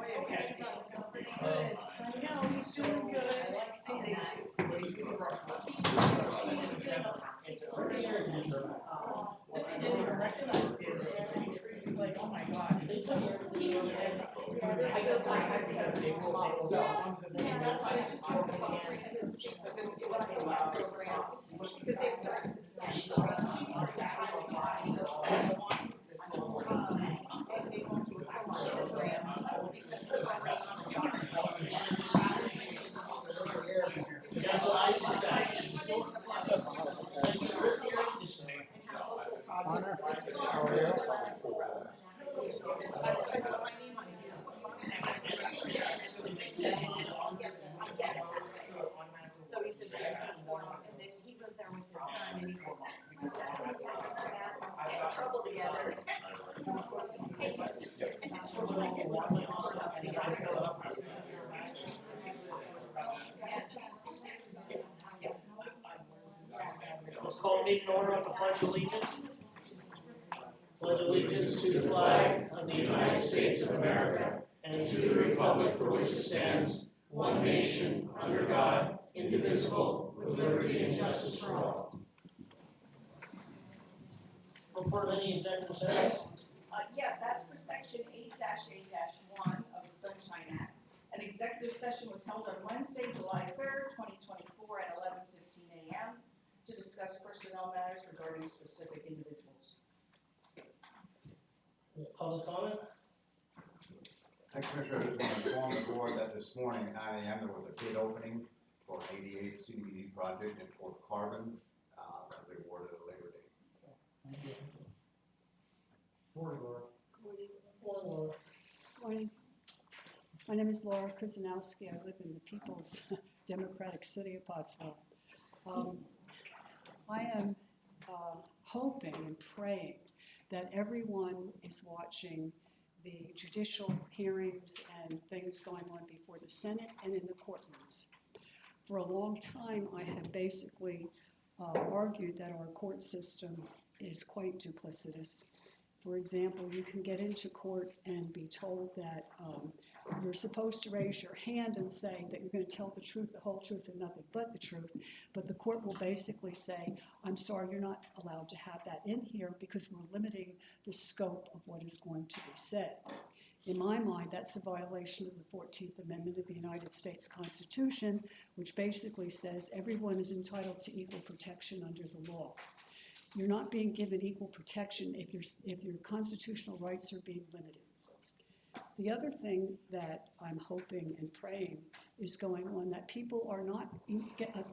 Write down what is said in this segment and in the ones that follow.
Okay. I know, he's doing good. I like seeing that. Cindy didn't even recognize me as a tree. She's like, oh my God. They took everything. I took my time to go see some of them. So that's why I just talked about That's what I just said. Connor, how are you? So he said, and then he goes there with his son, and he said, get in trouble together. Let's call meeting to order with the Pledge of Allegiance. Pledge allegiance to the flag of the United States of America and to the republic for which it stands, one nation, under God, indivisible, with liberty and justice for all. Report any executive sessions? Yes, as for section 8-8-1 of the Sunshine Act, an executive session was held on Wednesday, July 3rd, 2024 at 11:15 a.m. to discuss personnel matters regarding specific individuals. Public comment? Hi, Commissioner, I just want to inform the board that this morning at 9 a.m. there was a bid opening for an 88 CDBG project in Port Carbon that we awarded at Labor Day. Morning, Laura. Morning, Laura. Morning. My name is Laura Krasnowski. I live in the People's Democratic City of Pottsville. I am hoping and praying that everyone is watching the judicial hearings and things going on before the Senate and in the courtrooms. For a long time, I have basically argued that our court system is quite duplicitous. For example, you can get into court and be told that you're supposed to raise your hand and say that you're going to tell the truth, the whole truth, and nothing but the truth. But the court will basically say, I'm sorry, you're not allowed to have that in here because we're limiting the scope of what is going to be said. In my mind, that's a violation of the 14th Amendment of the United States Constitution, which basically says everyone is entitled to equal protection under the law. You're not being given equal protection if your constitutional rights are being limited. The other thing that I'm hoping and praying is going on that people are not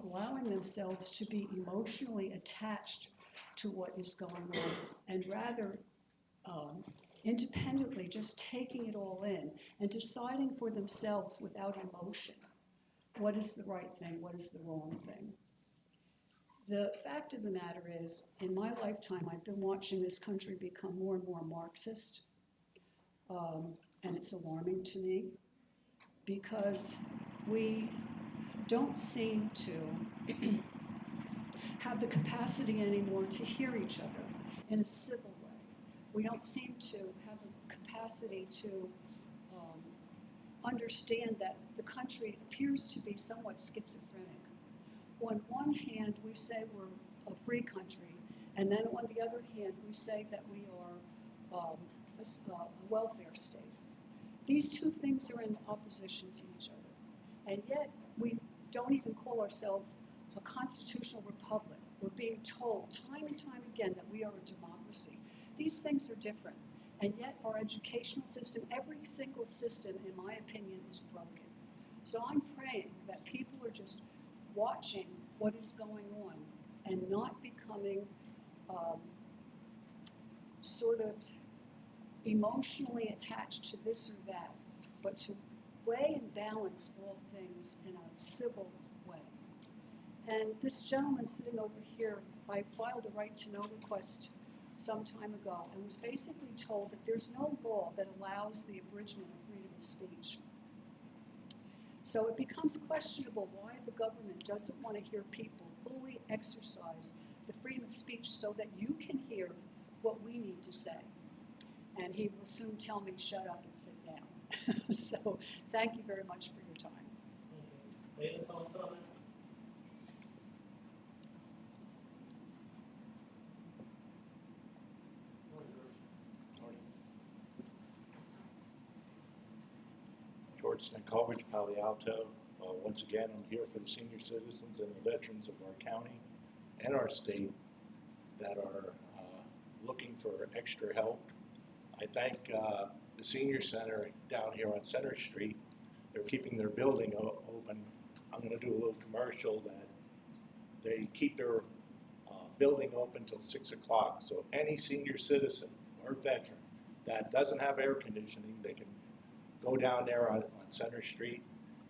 allowing themselves to be emotionally attached to what is going on and rather independently just taking it all in and deciding for themselves without emotion what is the right thing, what is the wrong thing. The fact of the matter is, in my lifetime, I've been watching this country become more and more Marxist, and it's alarming to me because we don't seem to have the capacity anymore to hear each other in a civil way. We don't seem to have a capacity to understand that the country appears to be somewhat schizophrenic. On one hand, we say we're a free country, and then on the other hand, we say that we are a welfare state. These two things are in opposition to each other, and yet we don't even call ourselves a constitutional republic. We're being told time and time again that we are a democracy. These things are different, and yet our educational system, every single system, in my opinion, is broken. So I'm praying that people are just watching what is going on and not becoming sort of emotionally attached to this or that, but to weigh and balance all things in a civil way. And this gentleman sitting over here, I filed a right to know request some time ago and was basically told that there's no law that allows the abridgment of freedom of speech. So it becomes questionable why the government doesn't want to hear people fully exercise the freedom of speech so that you can hear what we need to say. And he will soon tell me, shut up and sit down. So thank you very much for your time. Any public comment? George Stankovich, Palo Alto. Once again, I'm here for the senior citizens and the veterans of our county and our state that are looking for extra help. I thank the senior center down here on Center Street. They're keeping their building open. I'm going to do a little commercial that they keep their building open till 6 o'clock. So any senior citizen or veteran that doesn't have air conditioning, they can go down there on Center Street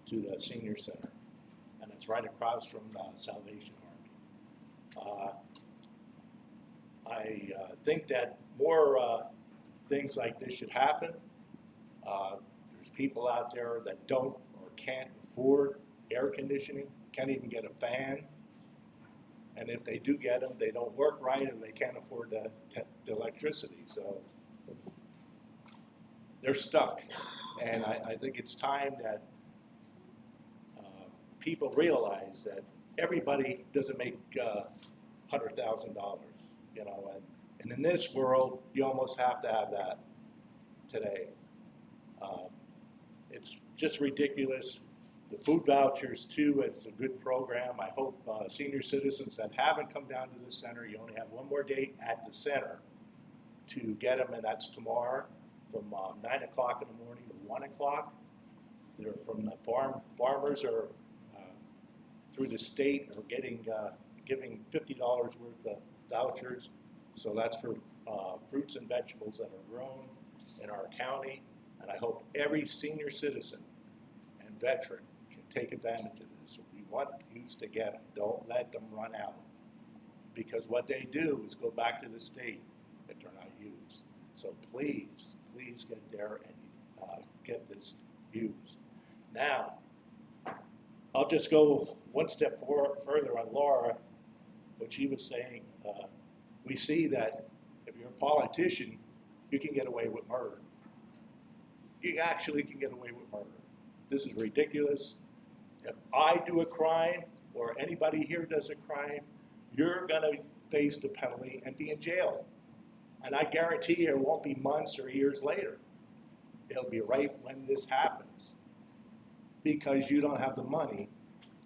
to the senior center. And it's right across from the Salvation Army. I think that more things like this should happen. There's people out there that don't or can't afford air conditioning, can't even get a fan. And if they do get them, they don't work right and they can't afford the electricity. So they're stuck. And I think it's time that people realize that everybody doesn't make $100,000, you know, and in this world, you almost have to have that today. It's just ridiculous. The food vouchers too, it's a good program. I hope senior citizens that haven't come down to the center, you only have one more date at the center to get them, and that's tomorrow from 9 o'clock in the morning to 1 o'clock. They're from the farmers are through the state are giving $50 worth of vouchers. So that's for fruits and vegetables that are grown in our county. And I hope every senior citizen and veteran can take advantage of this. We want youth to get them. Don't let them run out. Because what they do is go back to the state if they're not used. So please get there and get this used. Now, I'll just go one step further on Laura, what she was saying. We see that if you're a politician, you can get away with murder. You actually can get away with murder. This is ridiculous. If I do a crime or anybody here does a crime, you're going to face the penalty and be in jail. And I guarantee you it won't be months or years later. It'll be right when this happens, because you don't have the money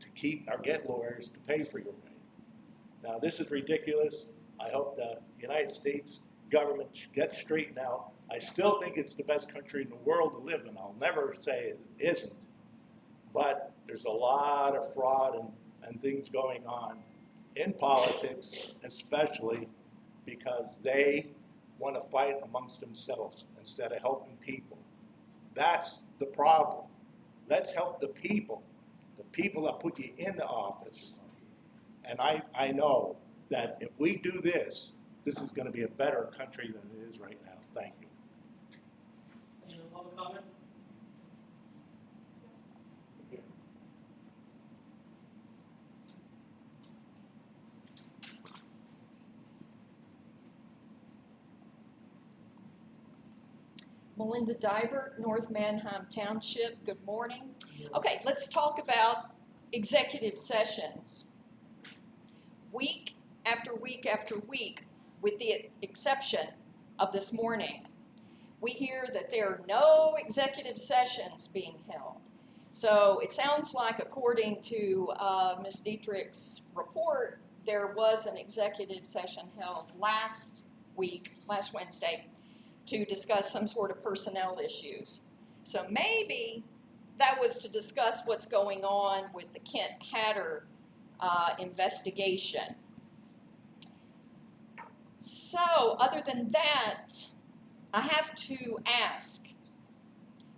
to keep or get lawyers to pay for your pay. Now, this is ridiculous. I hope the United States government gets straightened out. I still think it's the best country in the world to live in. I'll never say it isn't. But there's a lot of fraud and things going on in politics, especially because they want to fight amongst themselves instead of helping people. That's the problem. Let's help the people that put you in the office. And I know that if we do this, this is going to be a better country than it is right now. Thank you. Any other public comment? Melinda Dibert, North Manheim Township, good morning. Okay, let's talk about executive sessions. Week after week after week, with the exception of this morning, we hear that there are no executive sessions being held. So it sounds like, according to Ms. Dietrich's report, there was an executive session held last Wednesday, to discuss some sort of personnel issues. So maybe that was to discuss what's going on with the Kent Hatter investigation. So other than that, I have to ask,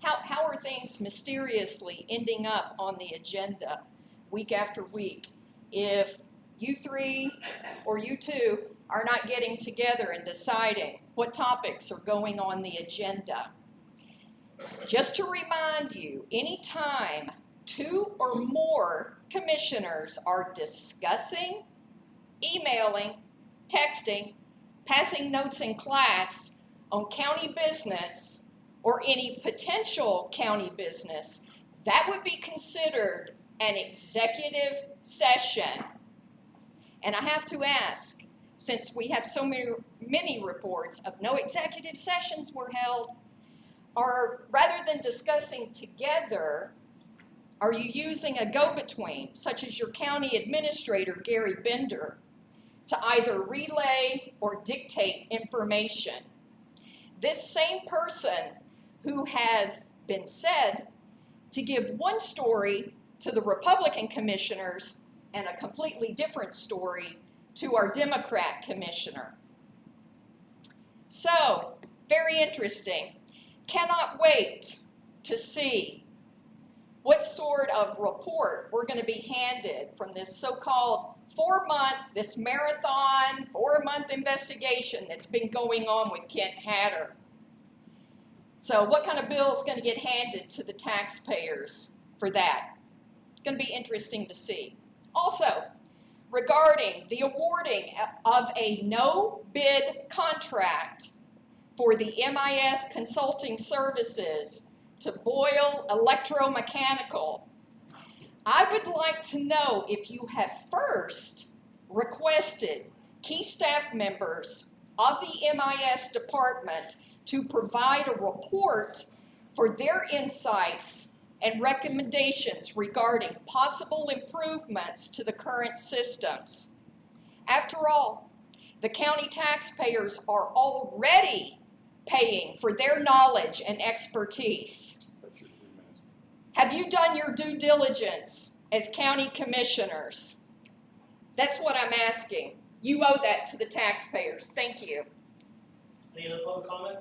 how are things mysteriously ending up on the agenda week after week if you three or you two are not getting together and deciding what topics are going on the agenda? Just to remind you, anytime 2 or more commissioners are discussing, emailing, texting, passing notes in class on county business, or any potential county business, that would be considered an executive session. And I have to ask, since we have so many reports of no executive sessions were held, or rather than discussing together, are you using a go-between, such as your county administrator, Gary Bender, to either relay or dictate information? This same person who has been said to give one story to the Republican commissioners and a completely different story to our Democrat commissioner. So, very interesting. Cannot wait to see what sort of report we're going to be handed from this so-called this marathon, 4-month investigation that's been going on with Kent Hatter. So what kind of bill is going to get handed to the taxpayers for that? It's going to be interesting to see. Also, regarding the awarding of a no-bid contract for the MIS consulting services to Boyle Electromechanical, I would like to know if you have first requested key staff members of the MIS department to provide a report for their insights and recommendations regarding possible improvements to the current systems. After all, the county taxpayers are already paying for their knowledge and expertise. Have you done your due diligence as county commissioners? That's what I'm asking. You owe that to the taxpayers. Thank you. Any other public comment?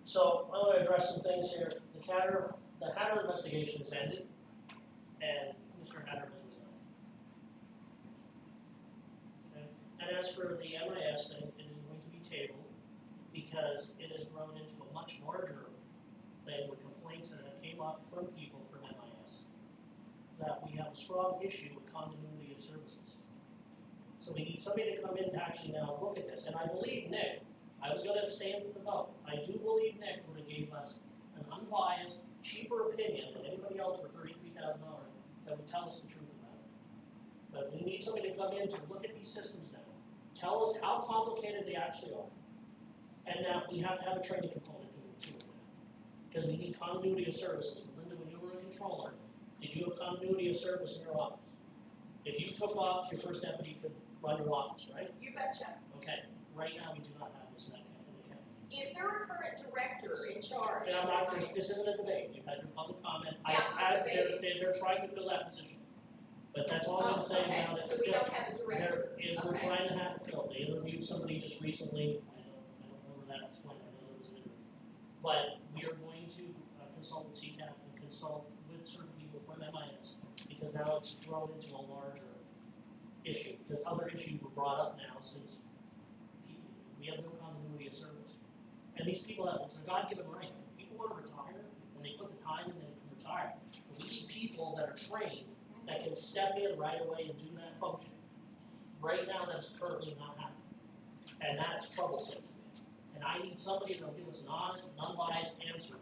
So I want to address some things here. The Hatter investigation has ended, and Mr. Hatter has resigned. Okay? And as for the MIS thing, it is going to be tabled because it has grown into a much larger thing with complaints that came up from people from MIS that we have a strong issue with continuity of services. So we need somebody to come in to actually now look at this. And I believe Nick, I was going to abstain from the vote. I do believe Nick would have gave us an unbiased, cheaper opinion than anybody else for $33,000 that would tell us the truth about it. But we need somebody to come in to look at these systems now, tell us how complicated they actually are. And now we have to have a training component to it now, because we need continuity of services. Linda, when you were a controller, did you have continuity of service in your office? If you took off, your first deputy could run your office, right? You betcha. Okay, right now we do not have this in the county. Is there a current director in charge? And I'm not, this isn't a debate, you've had your public comment. Yeah, They're trying to fill that position. But that's all I'm saying now. Okay, so we don't have a director. We're Okay. trying to have it filled. They interviewed somebody just recently, I don't remember that point, I know there was an interview. But we are going to consult with CCAP and consult with certain people from MIS, because now it's grown into a larger issue, because other issues were brought up now since we have no continuity of service. And these people have, it's a God-given right. If people want to retire, and they put the time in, they can retire. But we need people that are trained, that can step in right away and do that function. Right now, that's currently not happening. And that's troublesome to me. And I need somebody that'll give us an honest, unbiased answer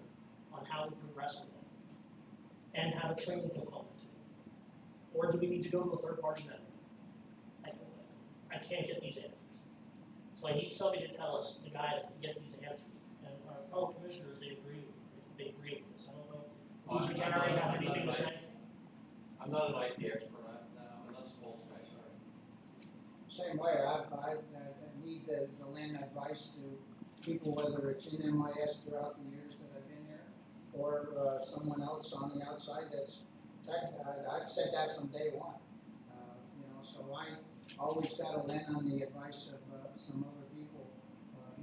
on how to progress with that. And have a training component to it. Or do we need to go to a third-party vendor? I can't get these answers. So I need somebody to tell us, the guys, to get these answers. And our fellow commissioners, they agree with this. I don't know. Would you, Gary, have anything to say? I'm not an IT expert, I'm not supposed to, sorry. Same way, I need the lend advice to people, whether it's in MIS throughout the years that I've been here, or someone else on the outside that's tech. I've said that from day one. So I always got to lend on the advice of some other people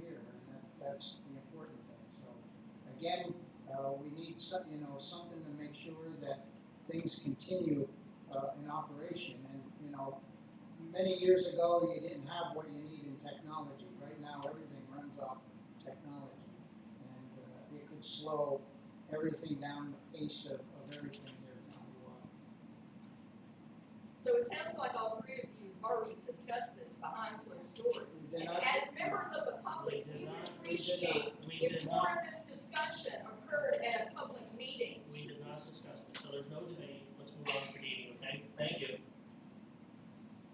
here, and that's the important thing. So again, we need something to make sure that things continue in operation. And many years ago, you didn't have what you need in technology. Right now, everything runs off technology, and it could slow everything down, the pace of everything here countywide. So it sounds like all three of you have already discussed this behind closed doors. And as members of the public, we would appreciate if did more not, of this discussion occurred at a public meeting. we did not discuss this, so there's no debate. Let's move on to the meeting, okay? Thank you.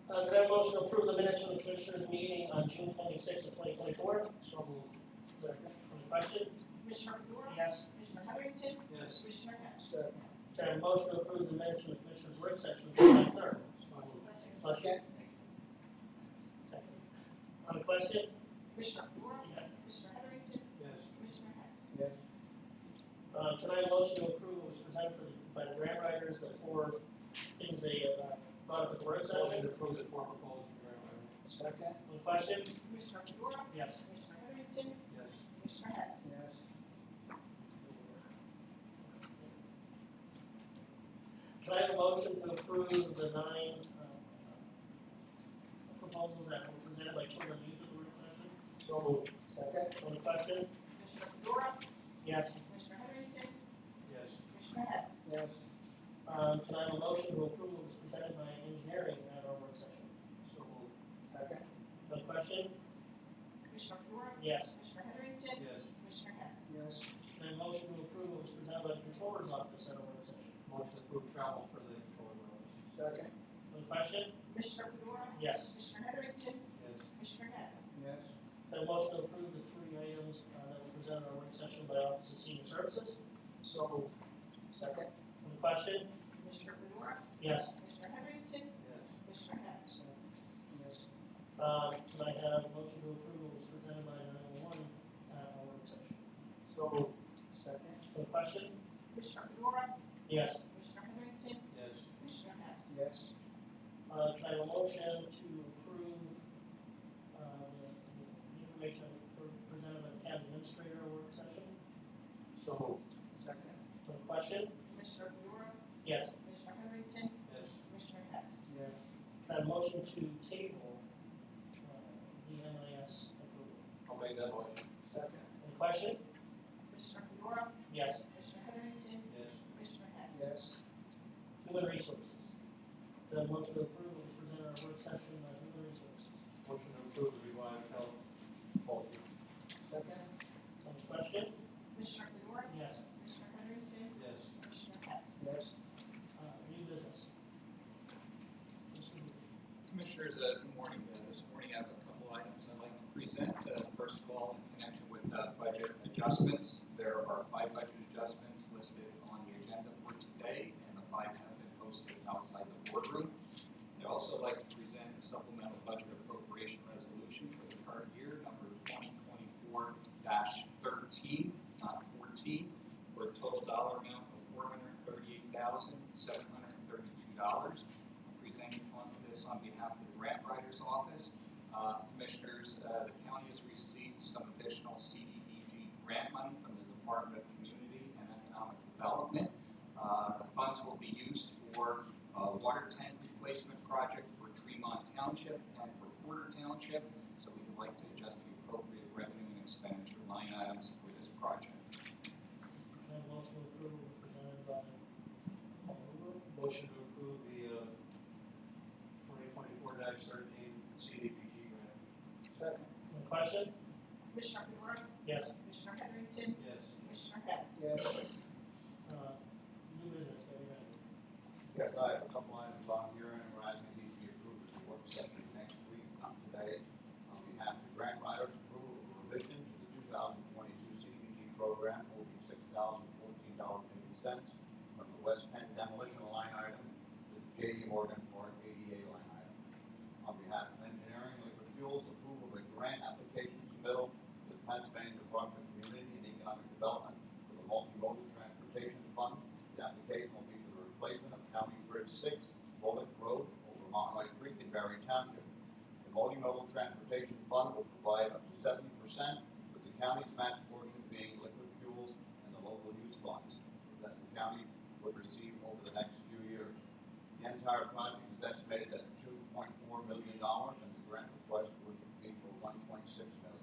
Can I have a motion to approve the minutes from the Commissioners' meeting on June 26th of 2024? So moved. Second. On the question? Commissioner Fedora? Yes. Commissioner Heatherington? Yes. Commissioner Hess? Second. Can I have a motion to approve the minutes from the Commissioners' work session on July 3rd? So moved. Second. Second. On the question? Commissioner Fedora? Yes. Commissioner Heatherington? Yes. Commissioner Hess? Yes. Can I have a motion to approve what was presented by the grant writers, the four things they brought up at the work Motion session? to approve the four proposals from Grant Writer. Second. On the question? Commissioner Fedora? Yes. Commissioner Heatherington? Yes. Commissioner Hess? Yes. Can I have a motion to approve the 9 proposals that were presented by children and youth at the work session? So moved. Second. On the question? Commissioner Fedora? Yes. Commissioner Heatherington? Yes. Commissioner Hess? Yes. Can I have a motion to approve what was presented by engineering at our work session? So moved. Second. On the question? Commissioner Fedora? Yes. Commissioner Heatherington? Yes. Commissioner Hess? Yes. Can I have a motion to approve what was presented by the controller's office at our work session? Motion to approve travel for the controller office. Second. On the question? Commissioner Fedora? Yes. Commissioner Heatherington? Yes. Commissioner Hess? Yes. Can I have a motion to approve the 3 items that were presented at our work session by Office of Senior Services? So moved. Second. On the question? Commissioner Fedora? Yes. Commissioner Heatherington? Yes. Commissioner Hess? Yes. Can I have a motion to approve what was presented by 911 at our work session? So moved. Second. On the question? Commissioner Fedora? Yes. Commissioner Heatherington? Yes. Commissioner Hess? Yes. Can I have a motion to approve the information that was presented by the county administrator at our work session? So moved. Second. On the question? Commissioner Fedora? Yes. Commissioner Heatherington? Yes. Commissioner Hess? Yes. Can I have a motion to table the MIS approval? I'll make that motion. Second. On the question? Commissioner Fedora? Yes. Commissioner Heatherington? Yes. Commissioner Hess? Yes. Human Resources. Can I have a motion to approve what was presented at our work session by Human Resources? Motion to approve the revised health policy. Second. On the question? Commissioner Fedora? Yes. Commissioner Heatherington? Yes. Commissioner Hess? Yes. New business. Mr. Booth. Commissioners, good morning. This morning I have a couple items I'd like to present. First of all, in connection with budget adjustments, there are 5 budget adjustments listed on the agenda for today, and the 5 have been posted outside the boardroom. I'd also like to present a supplemental budget appropriation resolution for the current year, number 2024-13, not 14, for a total dollar amount of $438,732. Presenting on this on behalf of the Grant Writers Office. Commissioners, the county has received some additional CDBG grant money from the Department of Community and Economic Development. The funds will be used for a water tank replacement project for Tremont Township and for Porter Township. So we would like to adjust the appropriate revenue and expenditure line items for this project. Can I have a motion to approve what was presented by Motion to approve the 2024-13 CDBG grant. Second. On the question? Commissioner Fedora? Yes. Commissioner Heatherington? Yes. Commissioner Hess? Yes. New business, very ready. Yes, I have a couple items on here, and we're asking these to be approved at the work session next week, not today. On behalf of the grant writers, approval of revision to the 2022 CDBG program will be $6,014.80 from the West Penn demolition line item to the J.E. Morgan Park ADA line item. On behalf of engineering, liquid fuels, approval of a grant application submittal to the Pennsylvania Department of Community and Economic Development for the Multimodal Transportation Fund. The application will be for the replacement of County Bridge 6, Bullock Road over Monterey Creek in Berry Township. The Multimodal Transportation Fund will provide up to 70%, with the county's match portion being liquid fuels and the local use funds that the county would receive over the next few years. The entire project is estimated at $2.4 million, and the grant request would be for $1.6 million.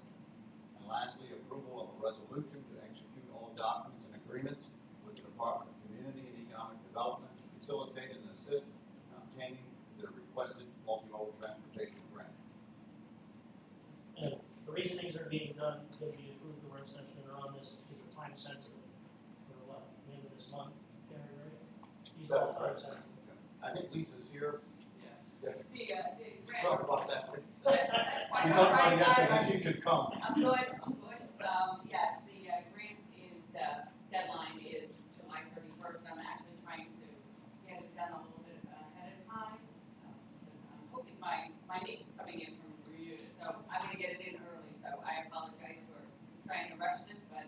And lastly, approval of a resolution to execute all documents and agreements with the Department of Community and Economic Development to facilitate and assist in obtaining the requested multimodal transportation grant. And the reason these are are being done, gonna be approved the work session and on this, because they're time sensitive. For what, the end of this month, Gary, right? These are all time sensitive. I think Lisa's here. The, Sorry about that. We That's quite all talked about right. it yesterday, she could come. I'm good. Yes, the grant is, the deadline is July 31st. I'm actually trying to get it done a little bit ahead of time. Because I'm hoping my niece is coming in from Bermuda, so I want to get it in early. So I apologize for trying to rush this, but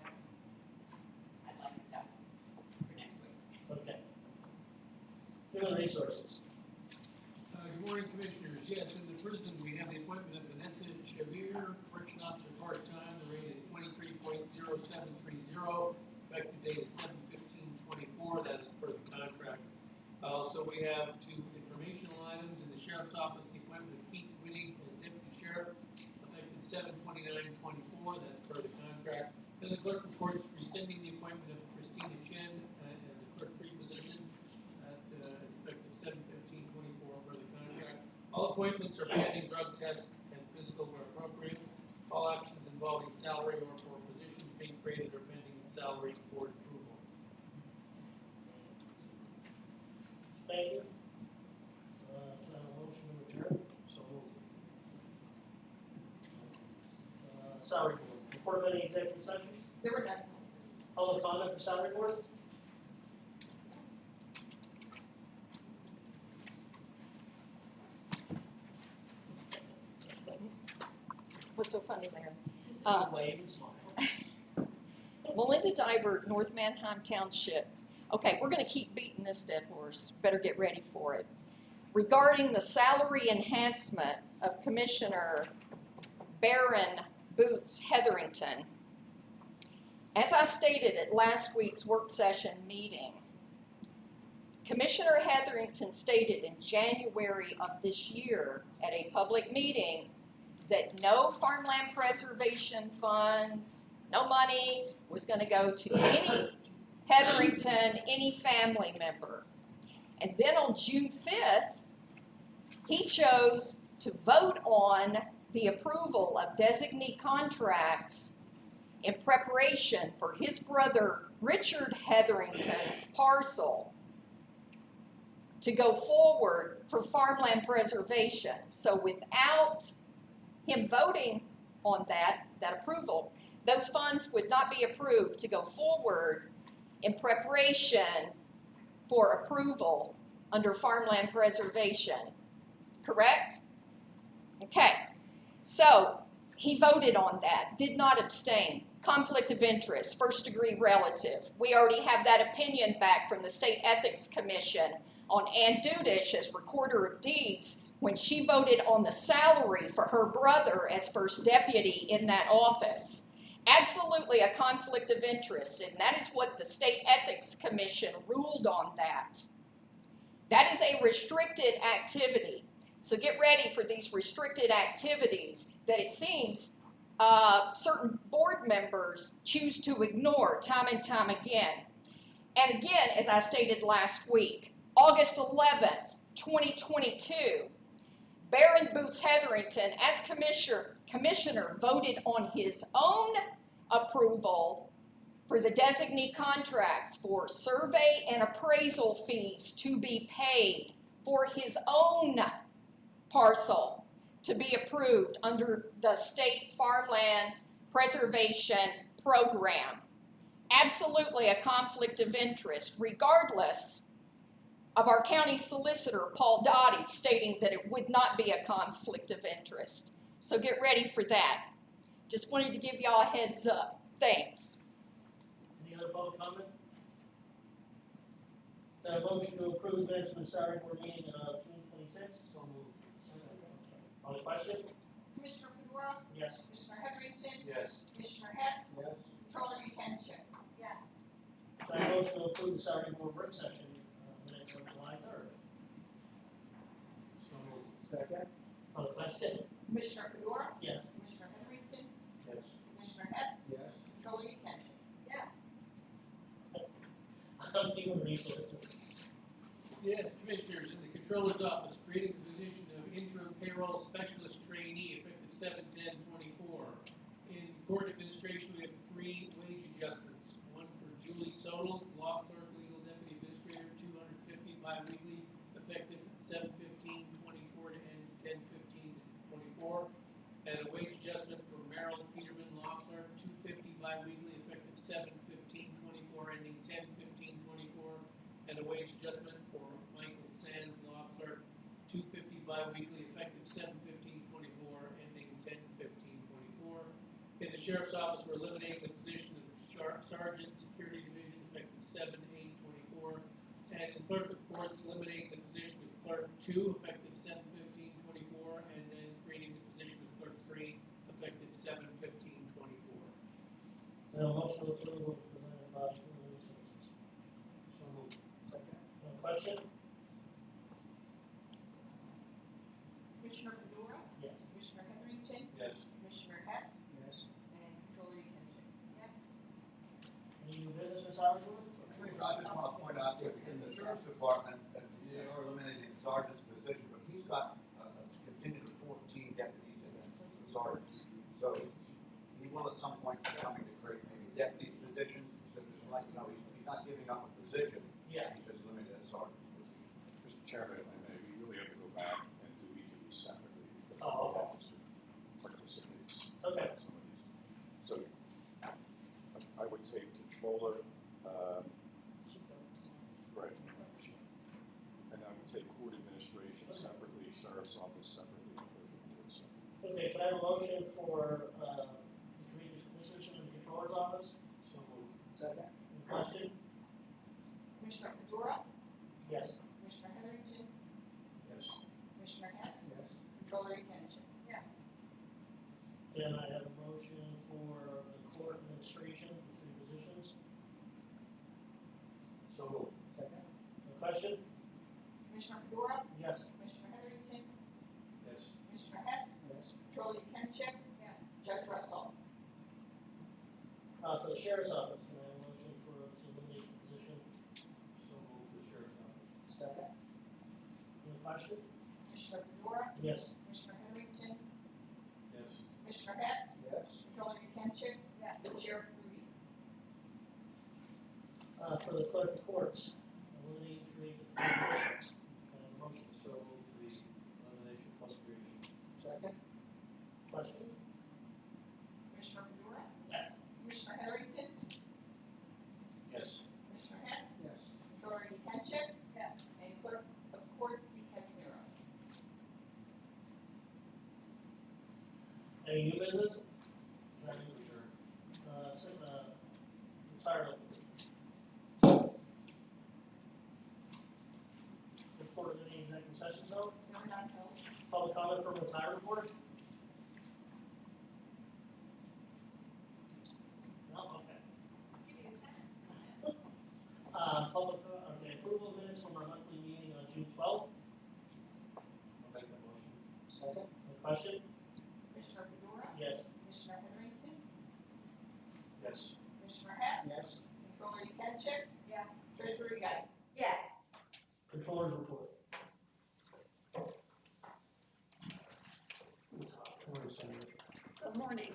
I'd like it done for next week. Okay. Human resources. Good morning, Commissioners. Yes, in the prison, we have the appointment of Vanessa Shavir, correction officer, part-time. The rate is 23.0730. Effective date is 7/15/24. That is per the contract. So we have 2 informational items in the sheriff's office. The appointment of Keith Whitting as deputy sheriff, effective 7/29/24. That's per the contract. Then the clerk reports rescinding the appointment of Christina Chen and the clerk 3 position. That is effective 7/15/24 per the contract. All appointments are pending drug tests and physical where appropriate. All actions involving salary or for positions being created are pending salary board approval. Thank you. Can I have a motion to adjourn? So moved. Salary board, report of any executive session? There were none. Public comment for salary board? What's so funny there? Wave and smile. Melinda Dybert, North Manheim Township. Okay, we're gonna keep beating this dead horse. Better get ready for it. Regarding the salary enhancement of Commissioner Baron Boots Hetherington, as I stated at last week's work session meeting, Commissioner Hetherington stated in January of this year at a public meeting that no farmland preservation funds, no money was going to go to any Hetherington, any family member. And then on June 5th, he chose to vote on the approval of designee contracts in preparation for his brother Richard Hetherington's parcel to go forward for farmland preservation. So without him voting on that approval, those funds would not be approved to go forward in preparation for approval under farmland preservation. Correct? Okay. So he voted on that, did not abstain. Conflict of interest, first degree relative. We already have that opinion back from the State Ethics Commission on Ann Dudish as recorder of deeds when she voted on the salary for her brother as first deputy in that office. Absolutely a conflict of interest, and that is what the State Ethics Commission ruled on that. That is a restricted activity. So get ready for these restricted activities that it seems certain board members choose to ignore time and time again. And again, as I stated last week, August 11th, 2022, Baron Boots Hetherington, as commissioner, voted on his own approval for the designee contracts for survey and appraisal fees to be paid for his own parcel to be approved under the State Farmland Preservation Program. Absolutely a conflict of interest, regardless of our county solicitor, Paul Dottie, stating that it would not be a conflict of interest. So get ready for that. Just wanted to give y'all a heads up. Thanks. Any other public comment? A motion to approve minutes from the salary board meeting of June 26th? So moved. On the question? Commissioner Fedora, Yes. Commissioner Heatherington, Yes. Commissioner Hess, Yes. Controller Yekenship. Yes. Can I have a motion to approve the salary board work session minutes of July 3rd? So moved. Second? On the question? Commissioner Fedora, Yes. Commissioner Heatherington, Yes. Commissioner Hess, Yes. Controller Yekenship. Yes. Human resources. Yes, Commissioners, in the Controller's Office, creating the position of interim payroll specialist trainee effective 7/10/24. In court administration, we have 3 wage adjustments. One for Julie Sodal, law clerk, legal deputy administrator, $250 biweekly, effective 7/15/24 to end 10/15/24. And a wage adjustment for Merrill Peterman, law clerk, $250 biweekly, effective 7/15/24, ending 10/15/24. And a wage adjustment for Michael Sands, law clerk, $250 biweekly, effective 7/15/24, ending 10/15/24. In the sheriff's office, we're eliminating the position of sergeant, security division, effective 7/8/24. And in clerk of courts, eliminating the position of clerk 2, effective 7/15/24, and then creating the position of clerk 3, effective 7/15/24. Now, motion to approve presented by Human Resources. So moved. Second. Question? Commissioner Fedora, Yes. Commissioner Heatherington, Yes. Commissioner Hess, Yes. and Controller Yekenship. Yes. Any new business, Ms. Howard? Commissioner, I just want to point out that in the sheriff's department, that they are eliminating the sergeant's position, but he's got a contingent of 14 deputies and sergeants. So he will at some point be coming to create maybe deputy positions, so just like, you know, he's not giving up a position, Yeah. he's just limited at sergeant's position. Mr. Chairman, if I may, we really have to go back and do each of these separately. because Oh, okay. the officer participates Okay. in some of these. So I would say controller, right. And I would say court administration separately, sheriff's office separately, and clerk of courts separately. Okay, can I have a motion for, to create the position in the controller's office? So moved. Second. Any question? Commissioner Fedora, Yes. Commissioner Heatherington, Yes. Commissioner Hess, Yes. Controller Yekenship. Yes. Can I have a motion for the court administration, the 3 positions? So moved. Second. Any question? Commissioner Fedora, Yes. Commissioner Heatherington, Yes. Commissioner Hess, Yes. Controller Yekenship, Yes. Judge Russell. For the sheriff's office, can I have a motion for, to eliminate the position? So moved for sheriff's office. Second. Any question? Commissioner Fedora, Yes. Commissioner Heatherington, Yes. Commissioner Hess, Yes. Controller Yekenship, Yes. Sheriff Ruby. For the clerk of courts, eliminate and create the 3 positions. Can I have a motion? So moved for the elimination plus creation. Second. Question? Commissioner Fedora, Yes. Commissioner Heatherington, Yes. Commissioner Hess, Yes. Controller Yekenship, Yes. and Clerk of Courts Steve Casmiro. Any new business? Can I Motion do, for sure. retirement? Report of any executive sessions held? No, none held. Public comment from retirement board? No, okay. Give you a pass. Public, okay, approval of minutes from our monthly meeting on June 12th. I'll make that motion. Second. Any question? Commissioner Fedora, Yes. Commissioner Heatherington, Yes. Commissioner Hess, Yes. Controller Yekenship, Yes. Treasurer Guy. Yes. Controllers report. Good morning.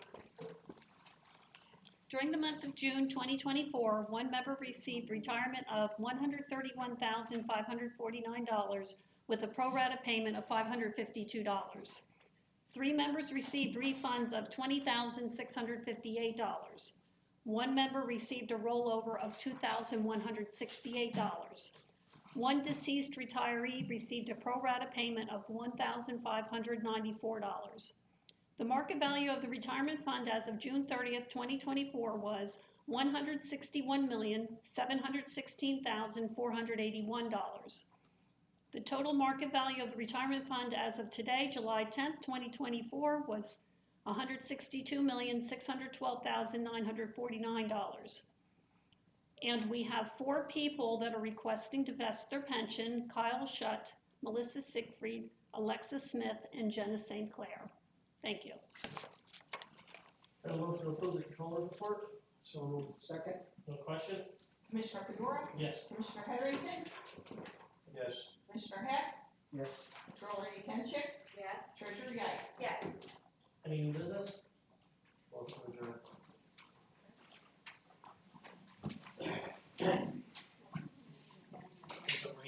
During the month of June 2024, one member received retirement of $131,549 with a pro rata payment of $552. 3 members received refunds of $20,658. 1 member received a rollover of $2,168. 1 deceased retiree received a pro rata payment of $1,594. The market value of the retirement fund as of June 30th, 2024 was $161,716,481. The total market value of the retirement fund as of today, July 10th, 2024 was $162,612,949. And we have 4 people that are requesting to vest their pension: Kyle Schutt, Melissa Siegfried, Alexa Smith, and Jenna St. Clair. Thank you. Have a motion to approve the controllers report? So moved. Second. No question? Commissioner Fedora, Yes. Commissioner Heatherington, Yes. Commissioner